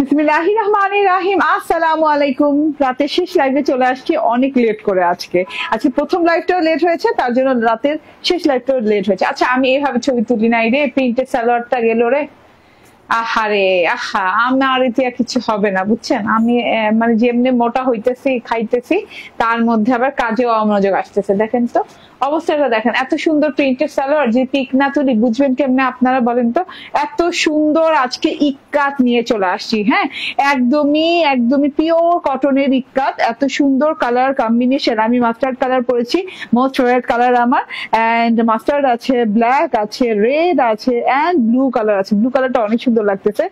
বিসমিল্লাহির রহমানির রহিম। আসসালামু আলাইকুম। রাতের শেষ লাইভে চলে আসছি অনেক লেট করে আজকে প্রথম লাইভটাও লেট হয়েছে, তার জন্য রাতের শেষ লাইভটাও লেট হয়েছে। আচ্ছা, আমি এইভাবে ছবি তুলি নাই রে, প্রিন্টেড সালোয়ারটা গেল রে। আহারে আহা, আমার ইতিয়া কিছু হবে না, বুঝছেন? আমি মানে যেমনি মোটা হইতেছি খাইতেছি, তার মধ্যে আবার কাজেও অমনোযোগ আসতেছে। দেখেন তো অবস্থাটা, দেখেন এত সুন্দর প্রিন্টেড সালোয়ার, যে পিক না তুলি বুঝবেন কেমনে আপনারা বলেন তো? এত সুন্দর আজকে ইক্কাত নিয়ে চলে আসছি। হ্যাঁ, একদমই পিওর কটনের ইক্কাত, এত সুন্দর কালার কম্বিনেশন। আমি মাস্টার্ড কালার পরেছি, মোস্ট ফেভারিট কালার আমার। এন্ড মাস্টার্ড আছে, ব্ল্যাক আছে, রেড আছে, এন্ড ব্লু কালার আছে। ব্লু কালারটা অনেক সুন্দর লাগতেছে,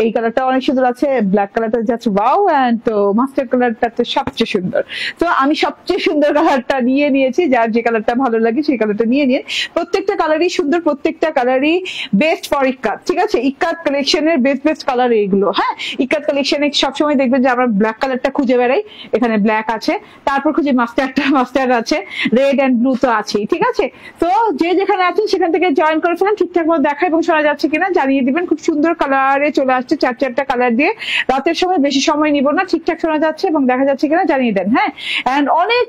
এই কালারটা অনেক সুন্দর আছে, ব্ল্যাক কালারটা যাচ্ছে ওয়াও, এন্ড তো মাস্টার্ড কালারটা তো সবচেয়ে সুন্দর। তো আমি সবচেয়ে সুন্দর কালারটা নিয়ে নিয়েছি, যার যে কালারটা ভালো লাগে সেই কালারটা নিয়ে নিন। প্রত্যেকটা কালারই সুন্দর, প্রত্যেকটা কালারই বেস্ট ফর ইক্কাত। ঠিক আছে, ইক্কাত কালেকশনের বেস্ট কালার এইগুলো। হ্যাঁ, ইক্কাত কালেকশনে সবসময় দেখবেন যে আমরা ব্ল্যাক কালারটা খুঁজে বেড়াই, এখানে ব্ল্যাক আছে, তারপর খুঁজে মাস্টার্ড আছে, রেড এন্ড ব্লু তো আছেই। ঠিক আছে, তো যে যেখানে আছেন সেখান থেকে জয়েন করে ফেলেন। ঠিকঠাক মতো দেখা এবং শোনা যাচ্ছে কিনা জানিয়ে দিবেন। খুব সুন্দর কালারে চলে আসছে, চারটা কালার দিয়ে। রাতের সময় বেশি সময় নিব না, ঠিকঠাক শোনা যাচ্ছে এবং দেখা যাচ্ছে কিনা জানিয়ে দেন। হ্যাঁ, এন্ড অনেক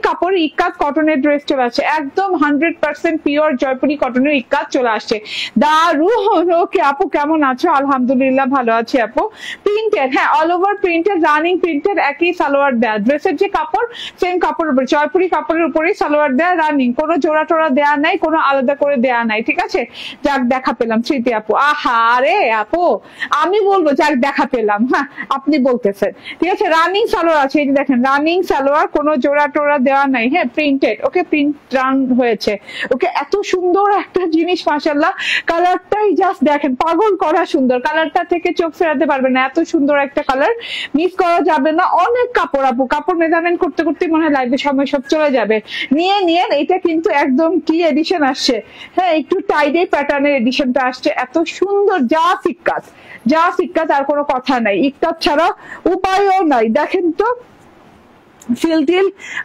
কাপড়ের ইক্কাত কটনের ড্রেস চলে আসছে, একদম 100% পিওর জয়পুরি কটনের ইক্কাত চলে আসছে। দারুন। ওকে আপু, কেমন আছো? আলহামদুলিল্লাহ ভালো আছি আপু। প্রিন্টেড, হ্যাঁ, all over printed, running printed, একই সালোয়ার দেয়া। ড্রেসের যে কাপড় সেম কাপড়ের উপর, জয়পুরি কাপড়ের উপরেই সালোয়ার দেয়া, রানিং, কোনো জোড়া টোড়া দেয়া নাই, কোনো আলাদা করে দেয়া নাই। ঠিক আছে, যাক দেখা পেলাম স্মৃতি আপু। আহারে আপু, আমি বলবো যাক দেখা পেলাম। হ্যাঁ, আপনি বলতেছেন। ঠিক আছে, রানিং সালোয়ার আছে, এই যে দেখেন রানিং সালোয়ার, কোনো জোড়া টোড়া দেওয়া নাই। হ্যাঁ, প্রিন্টেড, ওকে, প্রিন্ট রান হয়েছে। ওকে, এত সুন্দর একটা জিনিস, মাশাআল্লাহ। কালারটাই জাস্ট দেখেন, পাগল করা সুন্দর। কালারটা থেকে চোখ ফেরাতে পারবে না, এত সুন্দর একটা কালার, মিস করা যাবে না। অনেক কাপড় আপু, কাপড় মেজারমেন্ট করতে করতে মনে হয় লাইভের সময় সব চলে যাবে। নিয়ে নিয়েন, এটা কিন্তু একদম কি এডিশন আসছে। হ্যাঁ, একটু টাইডে প্যাটার্নের এডিশনটা আসছে, এত সুন্দর। যা ইক্কাত, আর কোনো কথা নাই। ইক্কাত ছাড়া উপায়ও নাই। দেখেন তো ফিল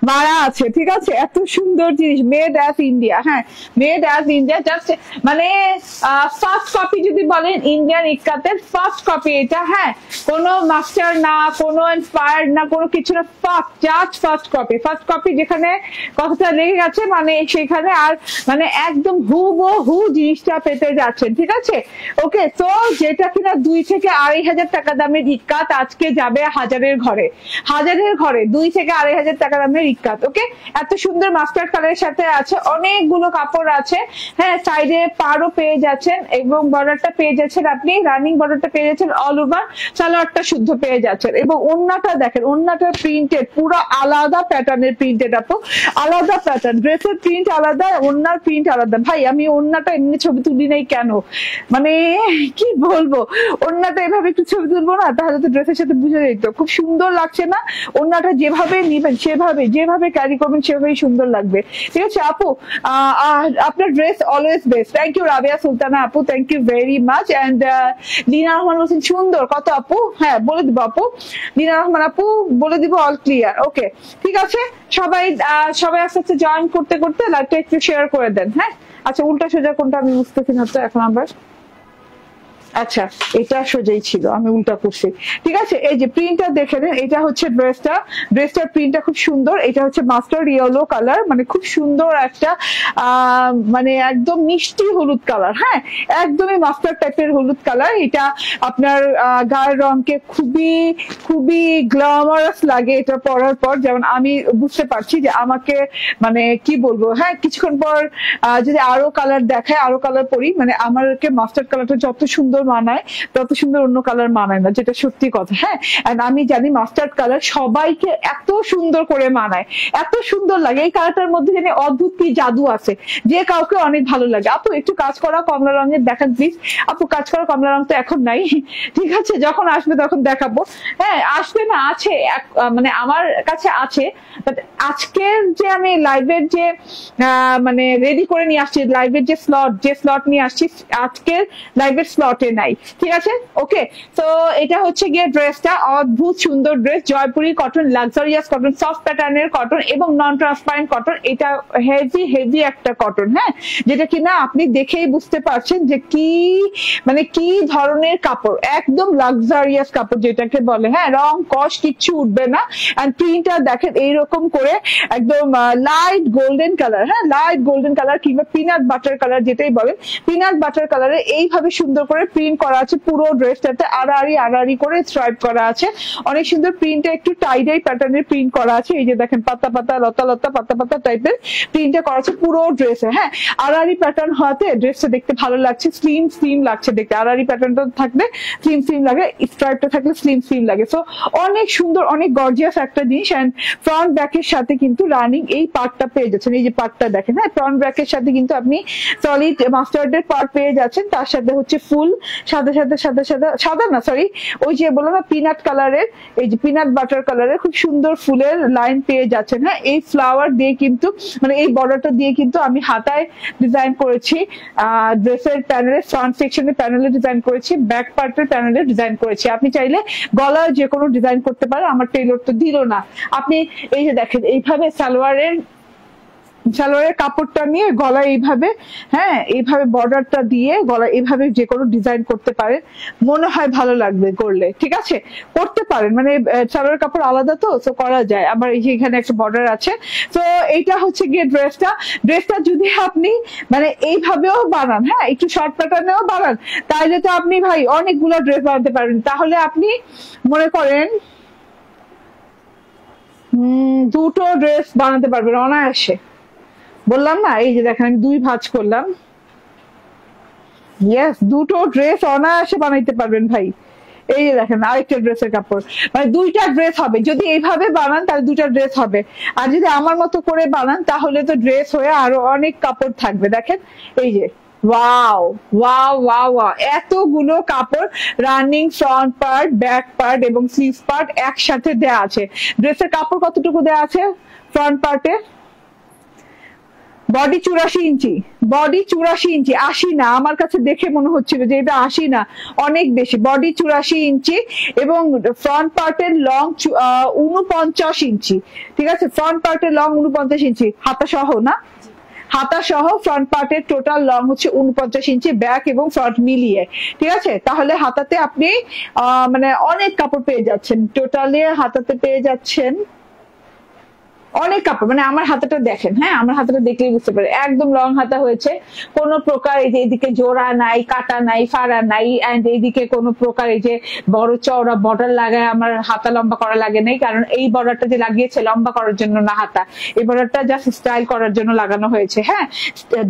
মারা আছে। ঠিক আছে, এত সুন্দর জিনিস, মেড অ্যাজ ইন্ডিয়া। হ্যাঁ, মেড অ্যাজ ইন্ডিয়া, জাস্ট মানে ফার্স্ট কপি যদি বলেন, ইন্ডিয়ান ইক্কাতের ফার্স্ট কপি এটা। হ্যাঁ, কোনো মাস্টার না, কোনো ইন্সপায়ার্ড না, কোনো কিছু না, জাস্ট ফার্স্ট কপি। যেখানে কথাটা লেগে গেছে মানে সেখানে আর মানে একদম হুবহু জিনিসটা পেতে যাচ্ছেন। ঠিক আছে, ওকে। তো যেটা কিনা 2 থেকে 2,500 টাকা দামের ইক্কাত আজকে যাবে হাজারের ঘরে 2 থেকে 2,500 টাকা দামের ইক্কাত। ওকে, এত সুন্দর মাস্টার্ড কালারের সাথে আছে, অনেকগুলো কাপড় আছে। হ্যাঁ, সাইডে পাড়ও পেয়ে যাচ্ছেন এবং বর্ডারটা পেয়ে যাচ্ছেন, আপনি রানিং বর্ডারটা পেয়ে যাচ্ছেন, অল ওভার সালোয়ারটা শুদ্ধ পেয়ে যাচ্ছেন। এবং ওন্নাটা দেখেন, ওন্নাটা প্রিন্টেড, পুরো আলাদা প্যাটার্নের প্রিন্টেড আপু, আলাদা প্যাটার্ন। ড্রেসের প্রিন্ট আলাদা, ওন্নার প্রিন্ট আলাদা। ভাই, আমি ওন্নাটা এমনি ছবি তুলি নাই কেন, মানে কি বলবো, ওন্নাটা এভাবে একটু ছবি তুলবো না, তাহলে তো ড্রেসের সাথে বুঝে যেত। খুব সুন্দর লাগছে না? ওন্নাটা যেভাবে নিবেন সেভাবে, যেভাবে ক্যারি করবেন সেভাবেই সুন্দর লাগবে। ঠিক আছে আপু, আপনার dress always best. Thank you Rabia Sultana আপু, thank you very much. And Lina Rahman বলছেন সুন্দর কত আপু? হ্যাঁ, বলে দিব আপু, লীনা রহমান আপু বলে দিব, অল ক্লিয়ার। ওকে, ঠিক আছে, সবাই আস্তে আস্তে জয়েন করতে লাইভটা একটু শেয়ার করে দেন। হ্যাঁ, আচ্ছা, উল্টা সোজা কোনটা আমি বুঝতেছি না তো এখন আবার। আচ্ছা, এটা সোজাই ছিল, আমি উল্টা করছি। ঠিক আছে, এই যে প্রিন্টটা দেখে নেন, এটা হচ্ছে ড্রেসটার প্রিন্টটা খুব সুন্দর। এটা হচ্ছে মাস্টার্ড ইয়েলো কালার, মানে খুব সুন্দর একটা মানে একদম মিষ্টি হলুদ কালার। হ্যাঁ, একদমই মাস্টার্ড টাইপের হলুদ কালার। এটা আপনার গায়ের রঙকে খুবই গ্ল্যামারাস লাগে এটা পরার পর। যেমন আমি বুঝতে পারছি যে আমাকে মানে কি বলবো, হ্যাঁ, কিছুক্ষণ পর যদি আরো কালার দেখায়, আরো কালার পরি, মানে আমাকে মাস্টার্ড কালারটা যত সুন্দর মানায় তত সুন্দর অন্য কালার মানায় না, যেটা সত্যি কথা। হ্যাঁ, আমি জানি মাস্টার্ড কালার সবাইকে এত সুন্দর করে মানায়, এত সুন্দর লাগে। এই কালারটার মধ্যে জানি অদ্ভুত কি জাদু আছে, যে কাউকে অনেক ভালো লাগে। আপু, একটু কাজ করা কমলা রঙের দেখান প্লিজ। আপু, কাজ করা কমলা রং তো এখন নাই, ঠিক আছে, যখন আসবে তখন দেখাবো। হ্যাঁ, আসবে না, আছে, মানে আমার কাছে আছে। আজকের যে আমি লাইভের যে মানে রেডি করে নিয়ে আসছি, লাইভের যে স্লট নিয়ে আসছি, আজকের লাইভের স্লটে নাই, ঠিক আছে? ওকে, তো এটা হচ্ছে গিয়ে ড্রেসটা, অদ্ভুত সুন্দর dress, Jaipuri cotton, luxurious cotton, soft প্যাটার্নের কটন এবং নন ট্রান্সপারেন্ট কটন। এটা হেভি হেভি একটা কটন, হ্যাঁ, যেটা কিনা আপনি দেখেই বুঝতে পারছেন যে কি মানে কি ধরনের কাপড়, একদম লাক্সারিয়াস কাপড় যেটাকে বলে, হ্যাঁ, রং কস কিচ্ছু উঠবে না। এন্ড প্রিন্টটা দেখেন এইরকম করে একদম লাইট গোল্ডেন কালার, হ্যাঁ, লাইট গোল্ডেন কালার কিংবা পিনাট বাটার কালার যেটাই বলেন, পিনাট বাটার কালারে এইভাবে সুন্দর করে প্রিন্ট করা আছে পুরো ড্রেসটাতে, আড়াআড়ি আড়াআড়ি করে স্ট্রাইপ করা আছে, অনেক সুন্দর প্রিন্টটা, একটু টাইডাই প্যাটার্নের প্রিন্ট করা আছে। এই যে দেখেন পাতা পাতা লতা লতা পাতা পাতা টাইপের প্রিন্টটা করা আছে পুরো ড্রেসে, হ্যাঁ, আড়াআড়ি প্যাটার্ন হওয়াতে ড্রেসটা দেখতে ভালো লাগছে, স্লিম স্লিম লাগছে দেখতে, আড়াআড়ি প্যাটার্নটা থাকলে স্লিম স্লিম লাগে, স্ট্রাইপটা থাকলে স্লিম স্লিম লাগে। সো অনেক সুন্দর, অনেক গর্জিয়াস একটা জিনিস। এন্ড ফ্রন্ট ব্যাকের সাথে কিন্তু রানিং এই পার্টটা পেয়ে যাচ্ছেন, এই যে পার্টটা দেখেন, হ্যাঁ, ফ্রন্ট ব্যাকের সাথে কিন্তু আপনি সলিড মাস্টার্ডের পার্ট পেয়ে যাচ্ছেন, তার সাথে হচ্ছে ফুল সাদা সাদা সাদা সাদা সাদা না সরি ওই যে বলো না পিনাট কালারের, এই যে পিনাট বাটার কালারের খুব সুন্দর ফুলের লাইন পেয়ে যাচ্ছেন, হ্যাঁ, এই ফ্লাওয়ার দিয়ে কিন্তু মানে এই বর্ডারটা দিয়ে কিন্তু আমি হাতায় ডিজাইন করেছি, ড্রেসের প্যানেলে ফ্রন্ট সেকশনের প্যানেলে ডিজাইন করেছি, ব্যাক পার্টের প্যানেলে ডিজাইন করেছি। আপনি চাইলে গলায় যে কোনো ডিজাইন করতে পারেন, আমার টেইলর তো দিল না। আপনি এই যে দেখেন এইভাবে সালোয়ারের কাপড়টা নিয়ে গলায় এইভাবে, হ্যাঁ, এইভাবে বর্ডারটা দিয়ে গলা এইভাবে যে কোনো ডিজাইন করতে পারেন, মনে হয় ভালো লাগবে করলে, ঠিক আছে, করতে পারেন, মানে সালোয়ার কাপড় আলাদা তো করা যায়। আবার এই যে এখানে একটা বর্ডার আছে। তো এইটা হচ্ছে গিয়ে ড্রেসটা যদি আপনি মানে এইভাবেও বানান, হ্যাঁ, একটু শর্ট প্যাটার্নেও বানান, তাইলে তো আপনি ভাই অনেকগুলো ড্রেস বানাতে পারবেন। তাহলে আপনি মনে করেন দুটো ড্রেস বানাতে পারবেন অনায়াসে। বললাম না, এই যে দেখেন আমি 2 ভাঁজ করলাম, ইয়েস, দুটো ড্রেস অনায়াসে বানাইতে পারবেন ভাই। এই যে দেখেন আরেকটা ড্রেসের কাপড়, মানে 2টা ড্রেস হবে যদি এইভাবে বানান, তাহলে 2টা ড্রেস হবে। আর যদি আমার মতো করে বানান তাহলে তো ড্রেস হয়ে আরো অনেক কাপড় থাকবে। দেখেন এই যে ওয়াও ওয়াও ওয়াও ওয়াও, এতগুলো কাপড় running front part, back part এবং স্লিভ পার্ট একসাথে দেয়া আছে। ড্রেসের কাপড় কতটুকু দেয়া আছে ফ্রন্ট পার্টে? বডি 84 ইঞ্চি, বডি 84 ইঞ্চি, 80 না, আমার কাছে দেখে মনে হচ্ছিল যে এটা 80 না, অনেক বেশি, বডি 84 ইঞ্চি এবং ফ্রন্ট পার্টের লং 49 ইঞ্চি, ঠিক আছে, ফ্রন্ট পার্টের লং 49 ইঞ্চি, হাতা সহ না, হাতা সহ ফ্রন্ট পার্টের টোটাল লং হচ্ছে 49 ইঞ্চি, ব্যাক এবং ফ্রন্ট মিলিয়ে, ঠিক আছে। তাহলে হাতাতে আপনি মানে অনেক কাপড় পেয়ে যাচ্ছেন, টোটালি হাতাতে পেয়ে যাচ্ছেন অনেক কাপড়। মানে আমার হাতাটা দেখেন, হ্যাঁ, আমার হাতাটা দেখলেই বুঝতে পারে একদম লং হাতা হয়েছে, কোন প্রকার এই যে এদিকে জোড়া নাই, কাটা নাই, ফাড়া নাই, এন্ড এইদিকে কোন প্রকার এই যে বড় চওড়া বর্ডার লাগায় আমার হাতা লম্বা করা লাগে নাই, কারণ এই বর্ডারটা যে লাগিয়েছে লম্বা করার জন্য না, হাতা এই বর্ডারটা জাস্ট স্টাইল করার জন্য লাগানো হয়েছে, হ্যাঁ,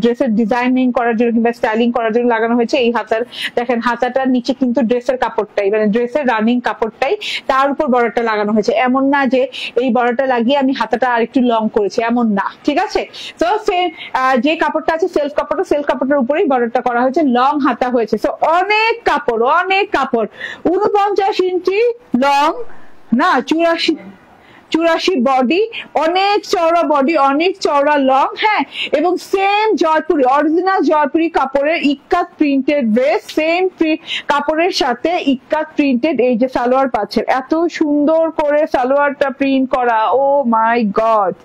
ড্রেসের ডিজাইনিং করার জন্য কিংবা স্টাইলিং করার জন্য লাগানো হয়েছে। এই হাতার দেখেন হাতাটার নিচে কিন্তু ড্রেসের কাপড়টাই, মানে ড্রেসের রানিং কাপড়টাই তার উপর বর্ডারটা লাগানো হয়েছে, এমন না যে এই বর্ডারটা লাগিয়ে আমি হাতাটা আর একটু লং করেছে, এমন না, ঠিক আছে। তো যে কাপড়টা আছে সেলফ কাপড়টার উপরেই বর্ডারটা করা হয়েছে, লং হাতা হয়েছে। তো অনেক কাপড় 49 ইঞ্চি লং না, 84 বডি, অনেক চওড়া বডি, অনেক চওড়া লং, হ্যাঁ, এবং সেম জয়পুরি, অরিজিনাল জয়পুরি কাপড়ের ইক্কাত প্রিন্টেড ড্রেস, সেম কাপড়ের সাথে ইক্কাত প্রিন্টেড এই যে সালোয়ার পাচ্ছেন, এত সুন্দর করে সালোয়ারটা প্রিন্ট করা, ও মাই গড,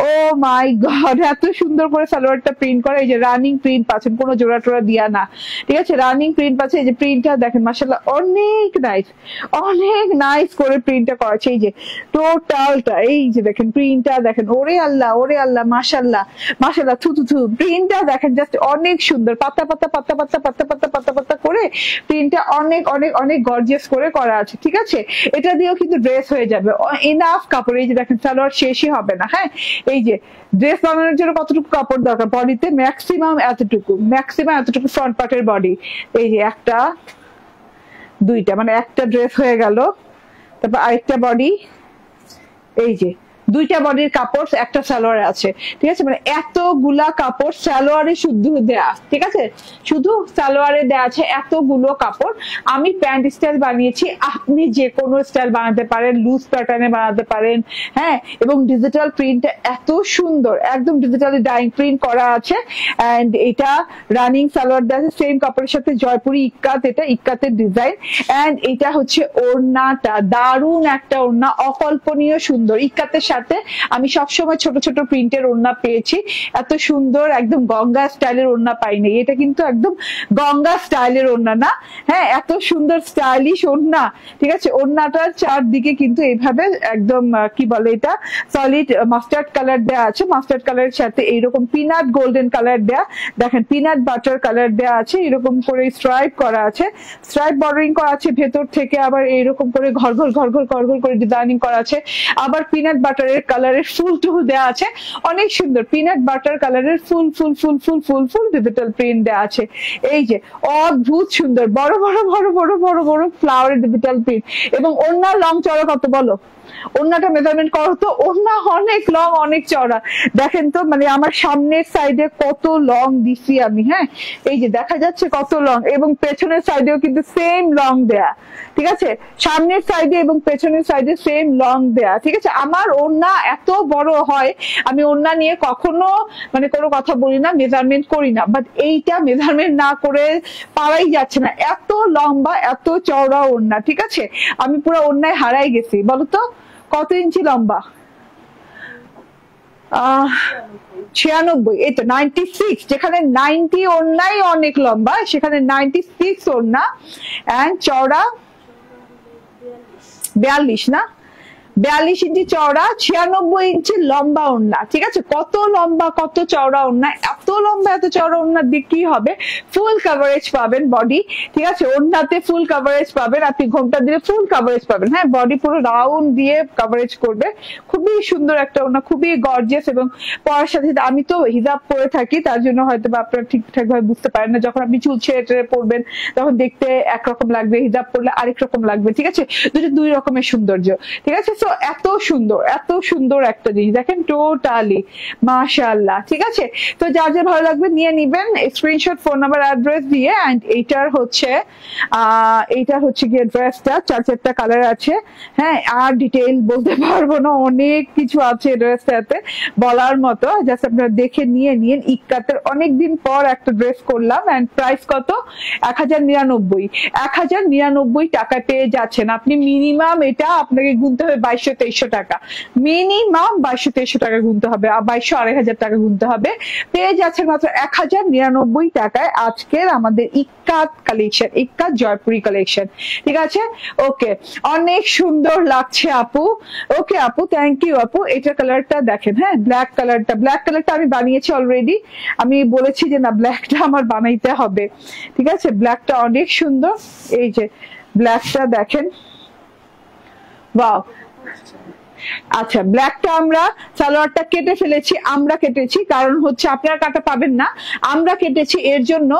ও মাই গড, এত সুন্দর করে সালোয়ারটা প্রিন্ট করা, এই যে রানিং প্রিন্ট পাচ্ছেন, কোনো জোড়া টোড়া দিয়া না, ঠিক আছে, রানিং প্রিন্ট পাচ্ছে। এই যে প্রিন্টটা দেখেন মাশাআল্লাহ অনেক নাইস করে প্রিন্টটা করা আছে, এই যে টোটালটা, এই যে দেখেন প্রিন্টটা দেখেন, ওরে আল্লাহ মাশাআল্লাহ থু প্রিন্টটা দেখেন, জাস্ট অনেক সুন্দর, পাতা পাতা করে প্রিন্টটা অনেক গর্জিয়াস করে করা আছে, ঠিক আছে। এটা দিয়েও কিন্তু ড্রেস হয়ে যাবে, এনাফ কাপড়। এই যে দেখেন সালোয়ার শেষই হবে না, হ্যাঁ, এই যে ড্রেস বানানোর জন্য কতটুকু কাপড় দরকার, বডিতে ম্যাক্সিমাম এতটুকু ফ্রন্ট পার্টের বডি, এই যে একটা 2টা, মানে একটা ড্রেস হয়ে গেল, তারপর আরেকটা বডি, এই যে দুইটা বডির কাপড় একটা সালোয়ারে আছে, ঠিক আছে? মানে এতগুলা কাপড় সালোয়ারে শুধু দেয়া, ঠিক আছে? শুধু সালোয়ারে দেয়া আছে এতগুলো কাপড়। আমি প্যান্ট স্টাইল বানিয়েছি, আপনি যে কোনো স্টাইল বানাতে পারেন, লুজ প্যাটার্নে বানাতে পারেন, হ্যাঁ। এবং ডিজিটাল প্রিন্ট এত সুন্দর, একদম ডিজিটালি ডাইং প্রিন্ট করা আছে। এন্ড এটা রানিং সালোয়ার দেওয়া আছে সেম কাপড়ের সাথে, জয়পুরি ইক্কাত, এটা ইক্কাতের ডিজাইন। এন্ড এটা হচ্ছে ওড়নাটা, দারুণ একটা ওড়না, অকল্পনীয় সুন্দর। ইক্কাতের সাথে আমি সবসময় ছোট ছোট প্রিন্টের ওড়না পেয়েছি, এত সুন্দর একদম গঙ্গা স্টাইলের ওড়না পাইনি। এটা কিন্তু একদম গঙ্গা স্টাইলের ওড়না না, হ্যাঁ, এত সুন্দর স্টাইলিশ ওড়না, ঠিক আছে? ওড়নাটার চারদিকে কিন্তু এইভাবে একদম কি বলে এটা, সলিড মাস্টার্ড কালার দেওয়া আছে, মাস্টার্ড কালারের সাথে এইরকম পিনাট গোল্ডেন কালার দেয়া, দেখেন পিনাট বাটার কালার দেওয়া আছে, এরকম করে স্ট্রাইপ করা আছে, স্ট্রাইপ বর্ডারিং করা আছে ভেতর থেকে, আবার এইরকম করে ঘর ঘর ঘর ঘর ঘর ঘর করে ডিজাইনিং করা আছে, আবার পিনাট বাটারের কালারের ফুল টুল দেওয়া আছে, অনেক সুন্দর পিনাট বাটার কালারের ফুল ফুল ফুল ফুল ফুল ফুল ডিজিটাল প্রিন্ট দেওয়া আছে। এই যে অদ্ভুত সুন্দর বড় বড় বড় বড় বড় বড় ফ্লাওয়ারের ডিজিটাল প্রিন্ট। এবং ওড়নার লং চড়া কত বলো? ওড়নাটা মেজারমেন্ট করো তো, ওড়না অনেক লং অনেক চওড়া, দেখেন তো, মানে আমার সামনের সাইডে কত লং দিছি আমি, হ্যাঁ, এই যে দেখা যাচ্ছে কত লং, এবং পেছনের সাইডেও কিন্তু সেম লং দেয়া, ঠিক আছে? সামনের সাইডে এবং পেছনের সাইডে সেম লং দেয়া, ঠিক আছে? আমার ওড়না এত বড় হয়, আমি ওড়না নিয়ে কখনো মানে কোনো কথা বলি না, মেজারমেন্ট করি না, বাট এইটা মেজারমেন্ট না করে পারাই যাচ্ছে না, এত লম্বা এত চওড়া ওড়না, ঠিক আছে? আমি পুরো ওড়নায় হারাই গেছি। বলো তো কত ইঞ্চি লম্বা? 96, এই তো 96, যেখানে 90 ওড়নাই অনেক লম্বা, সেখানে 96 ওড়না। এন্ড চওড়া 42 না, 42 ইঞ্চি চওড়া, 96 ইঞ্চি লম্বা ওড়না, ঠিক আছে? কত লম্বা কত চওড়া ওড়না, এত লম্বা এত চওড়া ওড়নার দিক কি হবে? ফুল কভারেজ পাবেন বডি, ঠিক আছে? ওড়নাতে ফুল কভারেজ পাবেন, আপনি ঘোমটা দিলে ফুল কভারেজ পাবেন, হ্যাঁ, বডি পুরো রাউন্ড দিয়ে কভারেজ করবে। খুবই সুন্দর একটা ওড়না, খুবই গর্জিয়াস। এবং পরার সাথে আমি তো হিজাব পরে থাকি, তার জন্য হয়তো বা আপনারা ঠিকঠাক ভাবে বুঝতে পারেন না, যখন আপনি চুল ছেড়ে পরবেন তখন দেখতে একরকম লাগবে, হিজাব পরলে আরেক রকম লাগবে, ঠিক আছে? দুই রকমের সৌন্দর্য, ঠিক আছে? তো এত সুন্দর একটা জিনিস দেখেন, টোটালি মাশাআল্লাহ, ঠিক আছে? তো যার যা ভালো লাগবে নিয়ে নিবেন, স্ক্রিনশট, ফোন নাম্বার, অ্যাড্রেস দিয়ে। এন্ড এইটার হচ্ছে গিয়ে ড্রেসটা, চারটা কালার আছে, হ্যাঁ, আর ডিটেইল বলতে পারবো না, অনেক কিছু আছে ড্রেসটাতে বলার মতো, জাস্ট আপনারা দেখে নিয়ে নিন। ইক্কাতের অনেকদিন পর একটা ড্রেস করলাম। এন্ড প্রাইস কত? 1099, 1099 টাকা পেয়ে যাচ্ছেন আপনি। মিনিমাম এটা আপনাকে গুনতে হবে 2200-2300 টাকা, মিনিমাম 2200-2300 টাকা গুনতে হবে, 2200-2500 টাকা গুনতে হবে। পেয়ে যাচ্ছেন মাত্র 1099 টাকায় আজকের আমাদের ইক্কাত কালেকশন, ইক্কাত জয়পুরি কালেকশন, ঠিক আছে? ওকে, অনেক সুন্দর লাগছে আপু। ওকে আপু, থ্যাংক ইউ আপু। এটার কালারটা দেখেন, হ্যাঁ, ব্ল্যাক কালারটা আমি বানিয়েছি অলরেডি, আমি বলেছি যে না ব্ল্যাকটা আমার বানাইতে হবে, ঠিক আছে? ব্ল্যাকটা অনেক সুন্দর, এই যে ব্ল্যাকটা দেখেন, ওয়াও। আচ্ছা, ব্ল্যাকটা আমরা সালোয়ারটা কেটে ফেলেছি, আমরা কেটেছি কারণ হচ্ছে আপনারা কাটা পাবেন না, আমরা কেটেছি এর জন্য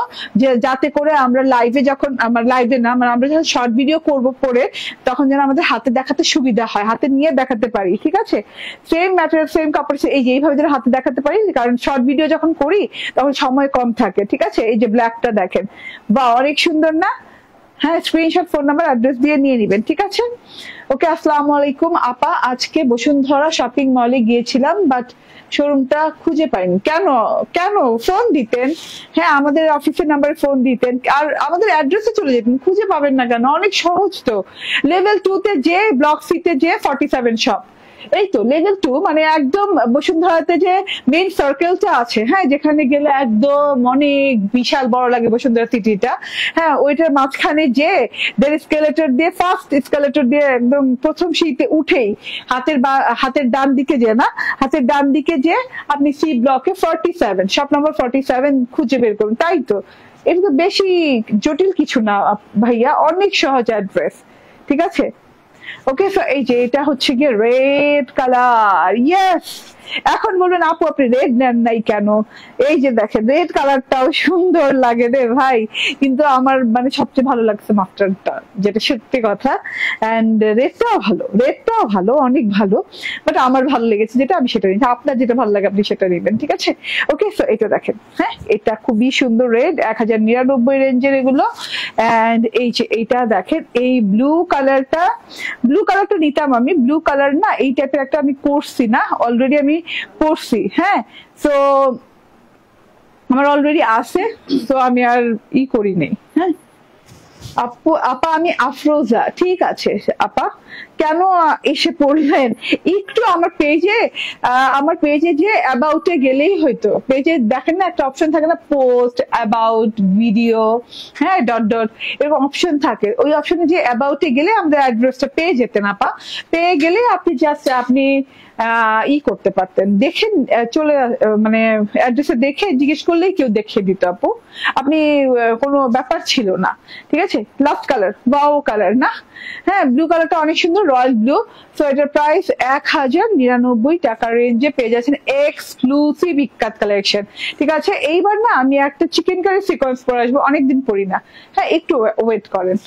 যে যাতে করে আমরা লাইভে যখন, আমার লাইভে না মানে আমরা যখন শর্ট ভিডিও করব পরে, তখন যেন আমাদের হাতে দেখাতে সুবিধা হয়, হাতে নিয়ে দেখাতে পারি, ঠিক আছে? সেম ম্যাটেরিয়াল সেম কাপড়, এই যে এইভাবে যেন হাতে দেখাতে পারি, কারণ শর্ট ভিডিও যখন করি তখন সময় কম থাকে, ঠিক আছে? এই যে ব্ল্যাকটা দেখেন, বা অনেক সুন্দর না? হ্যাঁ, স্ক্রিনশট, ফোন নাম্বার, অ্যাড্রেস দিয়ে নিয়ে নিবেন, ঠিক আছে? ওকে, আসসালামু আলাইকুম আপা। আজকে বসুন্ধরা শপিং মলে গিয়েছিলাম, বাট শোরুমটা খুঁজে পাইনি। কেন কেন ফোন দিতেন, হ্যাঁ, আমাদের অফিসের নাম্বারে ফোন দিতেন, আর আমাদের অ্যাড্রেসে চলে যেতেন, খুঁজে পাবেন না কেন? অনেক সহজ তো, লেভেল 2 তে যে ব্লক সিতে যে 47 শপ, এই তো লেভেল 2, মানে একদম বসুন্ধরাতে যে মেইন সার্কেলটা আছে, হ্যাঁ, যেখানে গেলে একদম অনেক বিশাল বড় লাগে বসুন্ধরা সিটিটা, হ্যাঁ, ওইটার মাঝখানে যে এসকেলেটর দিয়ে, ফার্স্ট এসকেলেটর দিয়ে একদম প্রথম সিঁড়িতে উঠেই হাতের ডান দিকে যে, না, হাতের ডান দিকে যে আপনি সি ব্লকে 47 শপ নম্বর 47 খুঁজে বের করুন। তাই তো, এটা তো বেশি জটিল কিছু না ভাইয়া, অনেক সহজ অ্যাড্রেস, ঠিক আছে? ওকে, সো এই যে এটা হচ্ছে গিয়ে রেড কালার। ইয়েস, এখন বলবেন আপু আপনি রেড নেন নাই কেন? এই যে দেখেন রেড কালারটাও সুন্দর লাগে রে ভাই, কিন্তু আমার মানে সবচেয়ে ভালো লাগছে মাস্টারটা, যেটা সত্যি কথা। এন্ড রেডটাও ভালো, অনেক ভালো, বাট আমার ভালো লেগেছে যেটা আমি সেটা নিচ্ছি। আপনার যেটা ভালো লাগে আপনি সেটা নেবেন, ঠিক আছে? ওকে, সো এটা দেখেন, হ্যাঁ এটা খুবই সুন্দর রেড, 1099 রেঞ্জের এগুলো। এন্ড এই যে এইটা দেখেন, এই ব্লু কালারটা নিতাম আমি, ব্লু কালার না এই টাইপের একটা আমি পরছি না, অলরেডি আমি পরছি, হ্যাঁ। সো আমার অলরেডি আছে, তো আমি আর করি নেই, হ্যাঁ। আপা আমি আফরোজা, ঠিক আছে আপা, কেন এসে পড়লেন? একটু আমার পেজে যে অ্যাবাউটে গেলেই হয়তো, পেজে দেখেন না একটা অপশন থাকে না, পোস্ট, অ্যাবাউট, ভিডিও, হ্যাঁ ডট ডট এরকম অপশন থাকে, ওই অপশনে যে অ্যাবাউটে গেলে আমাদের অ্যাড্রেসটা পেয়ে যেতেন আপা, পেয়ে গেলে আপনি জাস্ট আপনি করতে পারতেন, দেখেন চলে মানে অ্যাড্রেসে দেখে জিজ্ঞেস করলেই কেউ দেখিয়ে দিত আপু, আপনি কোনো ব্যাপার ছিল না, ঠিক আছে? লাস্ট কালার, ওয়াও কালার না, হ্যাঁ ব্লু কালারটা অনেক সুন্দর, রয়্যাল ব্লু। সো এটার প্রাইস 1099 টাকা রেঞ্জে পেয়ে যাচ্ছেন, এক্সক্লুসিভ ইক্কাত কালেকশন, ঠিক আছে? এইবার না আমি একটা চিকেন কারি সিকোয়েন্স পরে আসবো, অনেকদিন পরি না, হ্যাঁ একটু ওয়েট করেন।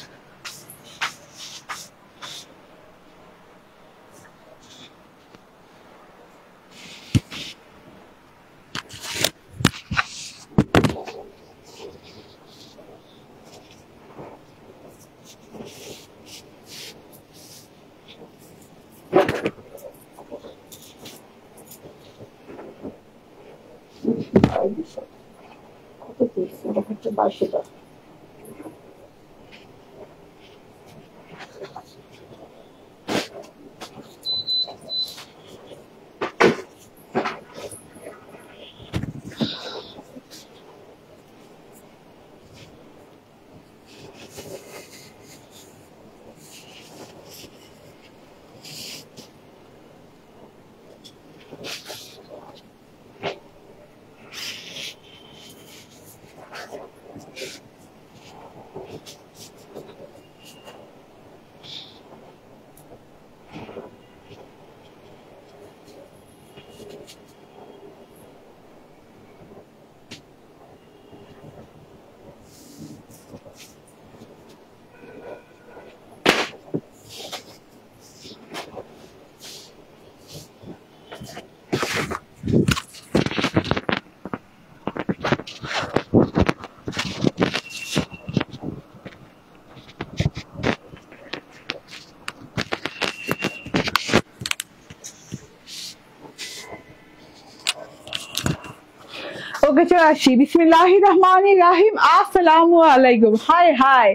ওকে চলে আসি, বিসমিল্লাহির রহমানির রহিম, আসসালামু আলাইকুম। হাই হাই,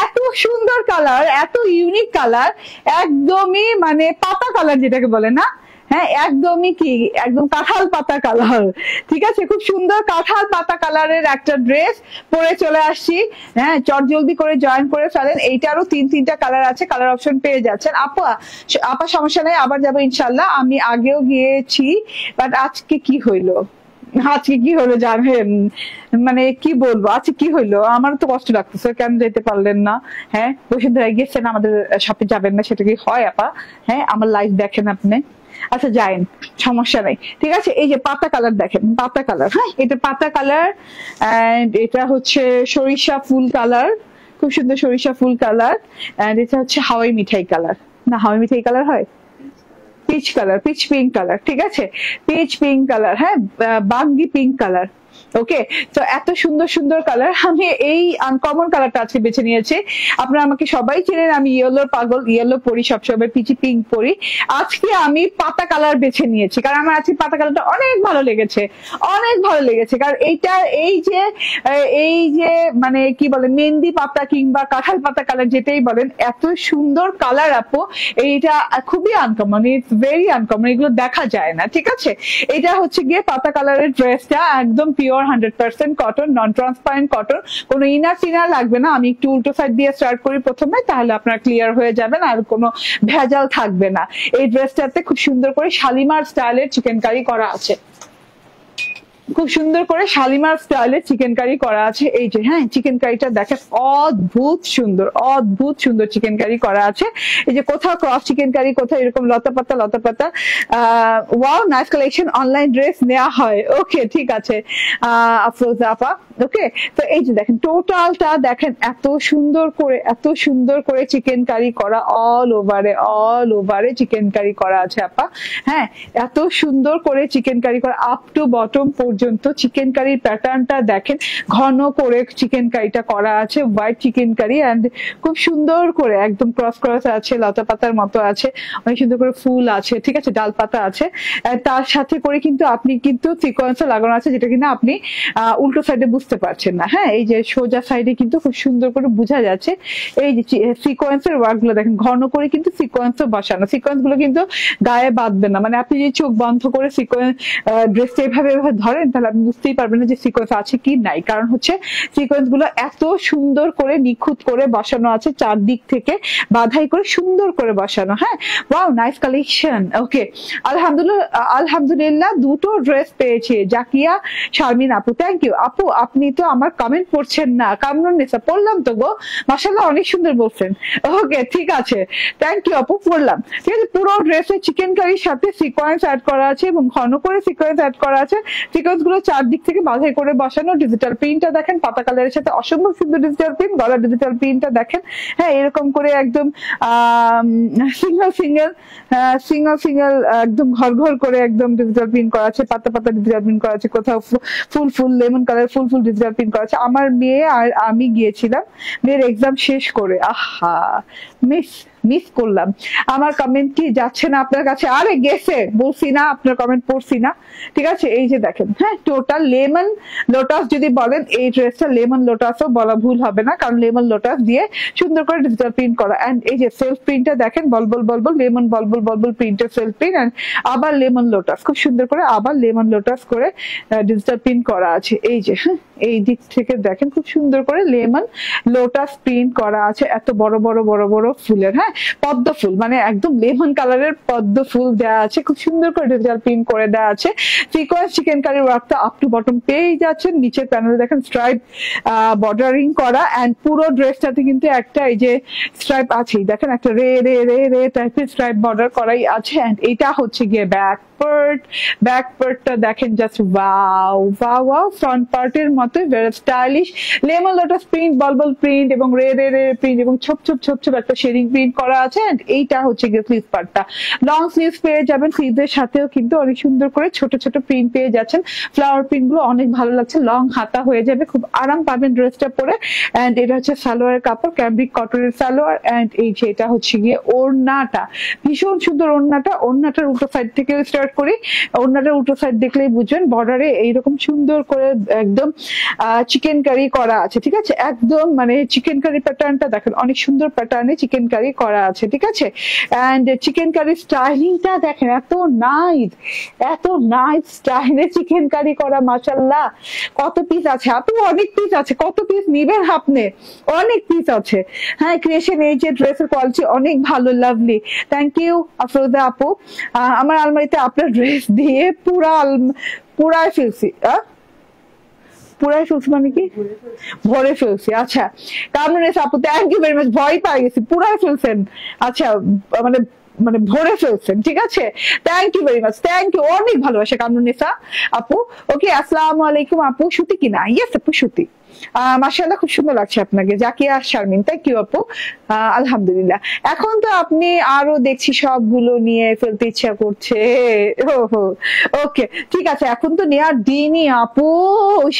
এত সুন্দর কালার, এত ইউনিক কালার, একদমই মানে পাতা কালার যেটাকে বলে না, হ্যাঁ একদমই কি একদম কাঁঠাল পাতা কালার, ঠিক আছে? খুব সুন্দর কাঁঠাল পাতা কালারের একটা ড্রেস পরে চলে আসছি, হ্যাঁ চট জলদি করে জয়েন করে ফেলেন। এইটারও তিনটা কালার আছে, কালার অপশন পেয়ে যাচ্ছেন। আপা সমস্যা নেই, আবার যাবো ইনশাল্লাহ, আমি আগেও গিয়েছি, বাট আজকে কি হইলো জানেন, মানে কি বলবো আজকে কি হইলো, আমার তো কষ্ট লাগতেছে, কেন যেতে পারলেন না? হ্যাঁ বসুন্ধরা গেছেন, আমাদের সাথে যাবেন না, সেটা কি হয় আপা? হ্যাঁ আমার লাইফ দেখেন আপনি, আচ্ছা যাইন, সমস্যা নাই, ঠিক আছে? এই যে পাতা কালার দেখেন, পাতা কালার, হ্যাঁ এটা পাতা কালার, এন্ড এটা হচ্ছে সরিষা ফুল কালার, খুব সুন্দর সরিষা ফুল কালার, এন্ড এটা হচ্ছে হাওয়াই মিঠাই কালার, না হাওয়াই মিঠাই কালার হয় peach colour, pitch pink colour, ঠিক আছে? পিচ পিঙ্ক কালার, হ্যাঁ বাঙ্গি পিঙ্ক কালার। ওকে, তো এত সুন্দর সুন্দর কালার, আমি এই আনকমন কালারটা আজকে বেছে নিয়েছি। আপনারা আমাকে সবাই চেনেন, আমি ইয়েলোর পাগল, ইয়েলো পরি সবসময়, পিচি পিঙ্ক পরি। আজকে আমি পাতা কালার বেছে নিয়েছি, কারণ আমার আজকে পাতা কালারটা অনেক ভালো লেগেছে, অনেক ভালো লেগেছে। কারণ এইটা এই যে মানে কি বলে মেহেন্দি পাতা কিংবা কাঁঠাল পাতা কালার যেটাই বলেন, এত সুন্দর কালার আপু, এইটা খুবই আনকমন, ইটস ভেরি আনকমন, এগুলো দেখা যায় না, ঠিক আছে? এটা হচ্ছে গিয়ে পাতা কালারের ড্রেসটা, একদম পিওর 100% কটন, নন ট্রান্সপারেন্ট কটন, কোনো ইনার টিনার লাগবে না। আমি একটু উল্টো সাইড দিয়ে স্টার্ট করি প্রথমে, তাহলে আপনারা ক্লিয়ার হয়ে যাবেন, আর কোনো ভেজাল থাকবে না। এই ড্রেসটাতে খুব সুন্দর করে শালিমার স্টাইলের চিকেন কারি করা আছে, খুব সুন্দর করে শালিমার স্টাইলে চিকেন কারি করা আছে। এই যে হ্যাঁ, চিকেন কারিটা দেখেন অদ্ভুত সুন্দর, অদ্ভুত সুন্দর চিকেন কারি করা আছে। এই যে কোথাও ক্রস চিকেন কারি, কোথাও এরকম লতা পাতা লতা পাতা। Wow, nice collection. Online dress নেওয়া হয়, ওকে ঠিক আছে আফরোজা আপা। ওকে, তো এই যে দেখেন টোটালটা দেখেন এত সুন্দর করে, এত সুন্দর করে চিকেন কারি করা, অল ওভারে চিকেন কারি করা আছে আপা। হ্যাঁ, এত সুন্দর করে চিকেন কারি করা আপ টু বটম পর্যন্ত। চিকেন কারির প্যাটার্নটা দেখেন, ঘন করে চিকেন কারিটা করা আছে, হোয়াইট চিকেন কারি। এন্ড খুব সুন্দর করে একদম ক্রস ক্রস আছে, লতা পাতার মতো আছে, অনেক সুন্দর করে ফুল আছে, ঠিক আছে, ডাল পাতা আছে। তার সাথে করে কিন্তু আপনি কিন্তু সিকোয়েন্স লাগানো আছে, যেটা কিনা আপনি উল্টো সাইডে বুঝতে পারছেন না। হ্যাঁ, এই যে সোজা সাইডে কিন্তু খুব সুন্দর করে বোঝা যাচ্ছে। এই যে সিকোয়েন্সের ওয়ার্ক গুলো দেখেন, ঘন করে কিন্তু সিকোয়েন্সও বসানো। সিকোয়েন্স গুলো কিন্তু গায়ে বাঁধবে না, মানে আপনি যদি চোখ বন্ধ করে সিকোয়েন্স ড্রেসটা এভাবে ধরেন তাহলে আপনি বুঝতেই পারবেন না যে সিকোয়েন্স আছে কি নাই। কারণ হচ্ছে সিকোয়েন্স গুলো এত সুন্দর করে নিখুঁত করে বসানো আছে, চারদিক থেকে বাধাই করে সুন্দর করে বসানো। হ্যাঁ, ওয়াও, নাইস কালেকশন। ওকে, আলহামদুলিল্লাহ দুটো ড্রেস পেয়েছি জাকিয়া শারমিন আপু, থ্যাংক ইউ আপু। আপনি তো আমার কমেন্ট পড়ছেন না। কামরুন্নেসা, পড়লাম তো গো, মাশাআল্লাহ অনেক সুন্দর বলছেন। ওকে ঠিক আছে, থ্যাংক ইউ আপু, পড়লাম। ঠিক আছে, পুরো ড্রেসে চিকেন কারির সাথে সিকোয়েন্স অ্যাড করা আছে এবং ঘন করে সিকোয়েন্স অ্যাড করা আছে। সিকোয়েন্স গুলো চারদিক থেকে বাধাই করে বসানো। ডিজিটাল প্রিন্টটা দেখেন, পাতা কালারের সাথে অসম্ভব সুন্দর ডিজিটাল প্রিন্ট। গলার ডিজিটাল প্রিন্টটা দেখেন, হ্যাঁ এরকম করে একদম সিঙ্গেল সিঙ্গেল একদম ঘর ঘর করে একদম ডিজিটাল প্রিন্ট করা আছে, পাতা পাতা ডিজিটাল প্রিন্ট করা আছে, কোথাও ফুল ফুল লেমন কালার ফুল ফুল ডিজিটাল প্রিন্ট করা আছে। আমার মেয়ে আর আমি গিয়েছিলাম মেয়ের এক্সাম শেষ করে, আহা মিস করলাম। আমার কমেন্ট কি যাচ্ছে না আপনার কাছে? আরে গেছে, বলছি না আপনার কমেন্ট পড়ছি না। ঠিক আছে, এই যে দেখেন, হ্যাঁ টোটাল লেমন লোটাস যদি বলেন, এই ড্রেসটা লেমন লোটাসও বলা ভুল হবে না, কারণ লেমন লোটাস দিয়ে সুন্দর করে ডিজিটাল প্রিন্ট করা। এন্ড এই যে সেলফ প্রিন্টটা দেখেন, বলবল লেমন বলবল প্রিন্টের সেলফ প্রিন্ট। এন্ড আবার লেমন লোটাস, খুব সুন্দর করে আবার লেমন লোটাস করে ডিজিটাল প্রিন্ট করা আছে। এই যে হ্যাঁ, এই দিক থেকে দেখেন খুব সুন্দর করে লেমন লোটাস প্রিন্ট করা আছে, এত বড় বড় বড় বড় ফুলের। হ্যাঁ, পদ্ম ফুল, মানে একদম লেমন কালারের পদ্ম ফুল দেওয়া আছে, খুব সুন্দর করে ডিজিটাল প্রিন্ট করে দেওয়া আছে। সিকোয়েন্স চিকেন কারির ওয়ার্কটা আপ টু বটম পেয়ে যাচ্ছেন। নিচের প্যানেলে দেখেন স্ট্রাইপ বর্ডারিং করা। এন্ড পুরো ড্রেসটাতে কিন্তু একটা এই যে স্ট্রাইপ আছেই, দেখেন একটা রে রে রে রে টাইপের স্ট্রাইপ বর্ডার করাই আছে। এন্ড এটা হচ্ছে গিয়ে ব্যাক পার্টটা দেখেন, just wow wow wow. Front পার্টের মতো very stylish lemon lotus print, বলবল প্রিন্ট এবং রে রে রে প্রিন্ট এবং ছোপ ছোপ একটা শেডিং প্রিন্ট করা আছে। এন্ড এইটা হচ্ছে গিয়ে স্লিভ পার্টটা, লং স্লিভস পেয়ে যাবেন। স্লিভের সাথেও কিন্তু অনেক সুন্দর করে ছোট ছোট প্রিন্ট পেয়ে যাচ্ছেন। ফ্লাওয়ার প্রিন্ট গুলো অনেক ভালো লাগছে, লং হাতা হয়ে যাবে, খুব আরাম পাবেন ড্রেসটা পরে। এন্ড এটা হচ্ছে সালোয়ারের কাপড়, ক্যাম্ব্রিক কটনের সালোয়ার। এন্ড এই যে এটা হচ্ছে গিয়ে ওড়নাটা, ভীষণ সুন্দর ওড়নাটা। ওড়নাটার উল্টো সাইড থেকে স্টার্ট করি। ওড়নাটার উল্টো সাইড দেখলেই বুঝবেন বর্ডারে এইরকম সুন্দর করে একদম চিকেন কারি করা আছে। ঠিক আছে, একদম মানে চিকেন কারি প্যাটার্নটা দেখেন, অনেক সুন্দর প্যাটার্নে চিকেন কারি করা আছে। ঠিক আছে, এন্ড চিকেন কারি স্টাইলিংটা দেখেন, এত নাইস স্টাইলে চিকেন কারি করা, মাশাআল্লাহ। কত পিস আছে আপু? অনেক পিস আছে। কত পিস নিবেন আপনি? অনেক পিস আছে। হ্যাঁ, ক্রিয়েশন এই যে ড্রেসের কোয়ালিটি অনেক ভালো, লাভলি। থ্যাংক ইউ আফরোজা আপু। আমার আলমারিতে আপনার ড্রেস দিয়ে পুরাই ফেলছি। পুরাই ফেলছি মানে কি? ভরে ফেলছি। আচ্ছা, কামরুন্নেস আপু, থ্যাংক ইউ ভেরি মাচ। ভয় পাই গেছি, পুরাই ফেলছেন। আচ্ছা, মানে ভরে ফেলছেন। ঠিক আছে, thank you very much, thank you. অনেক ভালোবাসা কামরুন্নেসা আপু। ওকে, আসসালামু আলাইকুম আপু। সুতি কিনা? ইয়েস আপু, সুতি। মাশাআল্লাহ, খুব সুন্দর লাগছে আপনাকে জাকিয়া শারমিন, থ্যাংক ইউ আপু। আলহামদুলিল্লাহ। এখন তো আপনি আরো দেখছি সবগুলো নিয়ে ফেলতে ইচ্ছা করছে। ওকে ঠিক আছে, এখন তো নেওয়ার দিনই আপু।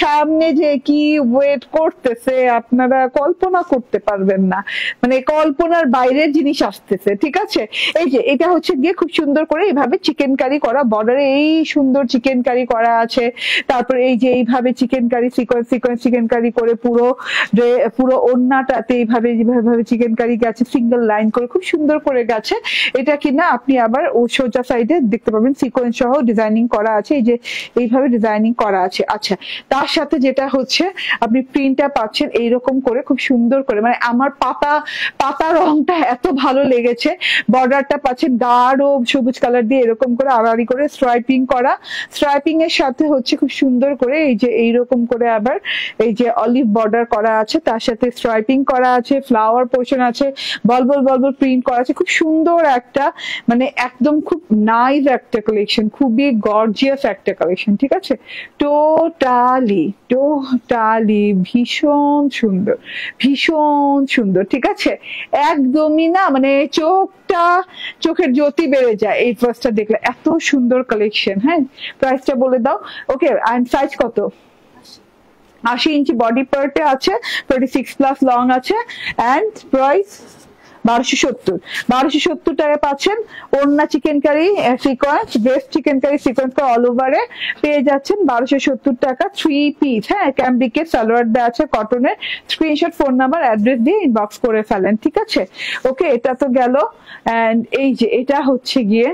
সামনে যে কি ওয়েট করতেছে আপনারা কল্পনা করতে পারবেন না, মানে কল্পনার বাইরের জিনিস আসতেছে। ঠিক আছে, এই যে এটা হচ্ছে গিয়ে খুব সুন্দর করে এইভাবে চিকেন কারি করা, বর্ডারে এই সুন্দর চিকেন কারি করা আছে। তারপর এই যে এইভাবে চিকেন কারি সিকোয়েন্স চিকেন কারি কারি করে পুরো ওড়নাটাতে এইভাবে যেভাবে চিকেন কারি গেছে, সিঙ্গেল লাইন করে খুব সুন্দর করে গেছে। এটা কিনা আপনি আবার ও সোজা সাইডে দেখতে পাবেন সিকোয়েন্স সহ ডিজাইনিং করা আছে, এই যে এইভাবে ডিজাইনিং করা আছে। আচ্ছা, তার সাথে যেটা হচ্ছে আপনি প্রিন্টটা পাচ্ছেন এইরকম করে খুব সুন্দর করে, মানে আমার পাতা রংটা এত ভালো লেগেছে। বর্ডারটা পাচ্ছেন গাঢ় সবুজ কালার দিয়ে এরকম করে আড়াআড়ি করে স্ট্রাইপিং করা, স্ট্রাইপিং এর সাথে হচ্ছে খুব সুন্দর করে এই যে এইরকম করে আবার এই যে অলিভ বর্ডার করা আছে, তার সাথে স্ট্রাইপিং করা আছে, ফ্লাওয়ার পোর্শন আছে, বলবল প্রিন্ট করা আছে। খুব সুন্দর একটা, মানে একদম খুব নাইস একটা কালেকশন, খুবই গর্জিয়াস একটা কালেকশন। ঠিক আছে, টোটালি ভীষণ সুন্দর। ঠিক আছে, একদমই না মানে চোখের জ্যোতি বেড়ে যায় এই ফার্স্টটা দেখলে, এত সুন্দর কালেকশন। হ্যাঁ, প্রাইসটা বলে দাও। ওকে, এন্ড সাইজ কত? 80 ইঞ্চি বডি পার্টে আছে, 36+ লং আছে, এন্ড প্রাইস 1270 টাকা পাচ্ছেন। ওড়না চিকেন কারি সিকোয়েন্স, ব্রেস্ট চিকেন কারি সিকোয়েন্স অল ওভারে পেয়ে যাচ্ছেন 1270 টাকা। 3 পিস, হ্যাঁ, ক্যাম্বিকের সালোয়ার দেওয়া আছে কটনের। স্ক্রিনশট, ফোন নাম্বার, অ্যাড্রেস দিয়ে ইনবক্স করে ফেলেন। ঠিক আছে, ওকে, এটা তো গেল। এন্ড এই যে এটা হচ্ছে গিয়ে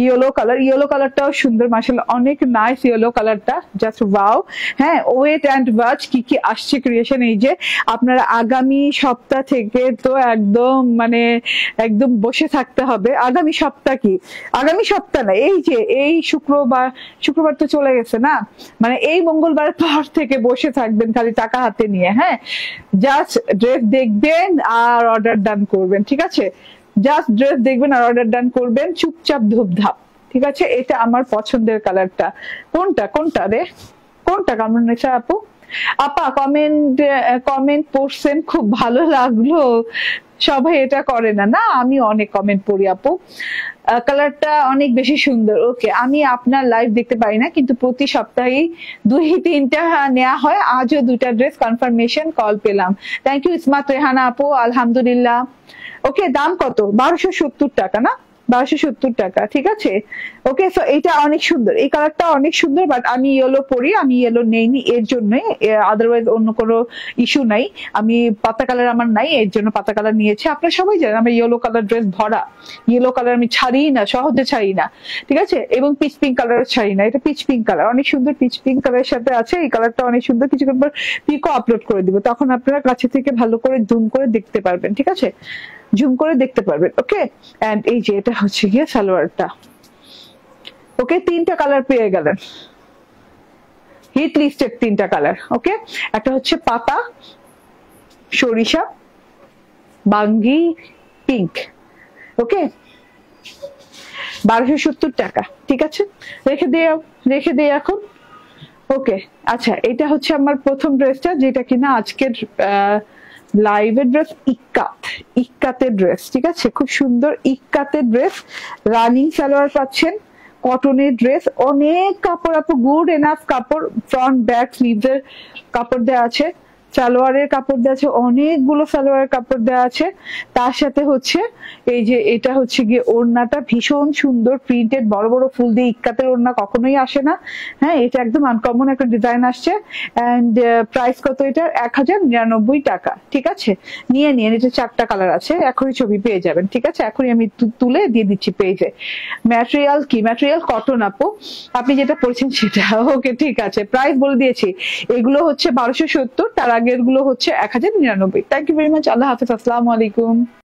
ইয়েলো কালারটাও সুন্দর, মাশাআল্লাহ, অনেক নাইস ইয়েলো কালারটা, জাস্ট ওয়াও। হ্যাঁ, ওয়েট এন্ড ওয়াচ কি আসছে ক্রিয়েশন। এই যে আপনারা আগামী সপ্তাহ থেকে তো একদম বসে থাকতে হবে। আগামী সপ্তাহ না, এই যে এই শুক্রবার তো চলে গেছে না, মানে এই মঙ্গলবার পর থেকে বসে থাকবেন খালি টাকা হাতে নিয়ে। হ্যাঁ, জাস্ট ড্রেস দেখবেন আর অর্ডার ডান করবেন। ঠিক আছে, জাস্ট ড্রেস দেখবেন আর অর্ডার ডান করবেন, চুপচাপ ধুপধাপ। ঠিক আছে, এটা আমার পছন্দের কালারটা। কোনটা রে, কোনটা কামরুন নেশা আপা কমেন্ট পড়ছেন, খুব ভালো লাগলো। সবাই এটা করে না, আমি অনেক কমেন্ট পড়ি আপু। কালারটা অনেক বেশি সুন্দর। ওকে, আমি আপনার লাইভ দেখতে পারি না, কিন্তু প্রতি সপ্তাহে 2-3টা নেওয়া হয়। আজও 2টা ড্রেস কনফার্মেশন কল পেলাম। থ্যাংক ইউ ইসমাত রেহানা আপু, আলহামদুলিল্লাহ। ওকে, দাম কত? 1270 টাকা না, 1270 টাকা। ঠিক আছে, ওকে, সো এইটা অনেক সুন্দর, এই কালারটা অনেক সুন্দর, বাট আমি ইয়েলো পরি, আমি ইয়েলো নেইনি এর জন্য, আদারওয়াইজ অন্য কোনো ইস্যু নাই। আমি পাতা কালার আমার নাই, এর জন্য পাতা কালার নিয়েছি। আপনারা সবাই জানেন আমার ইয়েলো কালার ড্রেস ভরা, ইয়েলো কালার আমি ছাড়ি না, সহজে ছাড়ি না। ঠিক আছে, এবং পিচ পিঙ্ক কালার ছাড়ি না, এটা পিচ পিঙ্ক কালার, অনেক সুন্দর পিচ পিঙ্ক কালারের সাথে আছে। এই কালারটা অনেক সুন্দর, কিছুক্ষণ পর পিকও আপলোড করে দিব, তখন আপনারা কাছে থেকে ভালো করে জুম করে দেখতে পারবেন। ঠিক আছে, জুম করে দেখতে পারবেন। ওকে, এন্ড এই যে এটা হচ্ছে গিয়ে সালোয়ারটা। ওকে, 3টা কালার পেয়ে গেলেন, হিট লিস্টেড 3টা কালার। ওকে, একটা হচ্ছে পাতা, সরিষা, বাঙ্গি, পিঙ্ক। ওকে, 1270 টাকা। ঠিক আছে, রেখে দিয়ে এখন। ওকে, আচ্ছা, এটা হচ্ছে আমার প্রথম ড্রেসটা, যেটা কিনা আজকের লাইভের ড্রেস, ইক্কাতের ড্রেস। ঠিক আছে, খুব সুন্দর ইক্কাতের ড্রেস, রানিং সালোয়ার পাচ্ছেন, কটনের ড্রেস, অনেক কাপড় আপু, গুড এনাফ কাপড়, ফ্রন্ট ব্যাক স্লিভসের কাপড় দেওয়া আছে, সালোয়ারের কাপড় দেওয়া আছে, অনেকগুলো সালোয়ারের কাপড় দেওয়া আছে। তার সাথে হচ্ছে এই যে এটা হচ্ছে গিয়ে ওড়নাটা ভীষণ সুন্দর প্রিন্টেড, বড় বড় ফুল দিয়ে, ইক্কাতের ওড়না কখনোই আসে না। হ্যাঁ, এটা একদম আনকমন একটা ডিজাইন আসছে। এন্ড প্রাইস কত এটা? 1099 টাকা। ঠিক আছে, নিয়ে এটা 4টা কালার আছে, এখনই ছবি পেয়ে যাবেন। ঠিক আছে, এখনই আমি তুলে দিয়ে দিচ্ছি পেজে। ম্যাটেরিয়াল কি? ম্যাটেরিয়াল কটন আপু, আপনি যেটা পড়ছেন সেটা। ওকে, ঠিক আছে, প্রাইস বলে দিয়েছি। এগুলো হচ্ছে 1270, তার আগের গুলো হচ্ছে 1099। থ্যাংক ইউ ভেরি মাচ, আল্লাহ হাফেজ, আসসালামু আলাইকুম।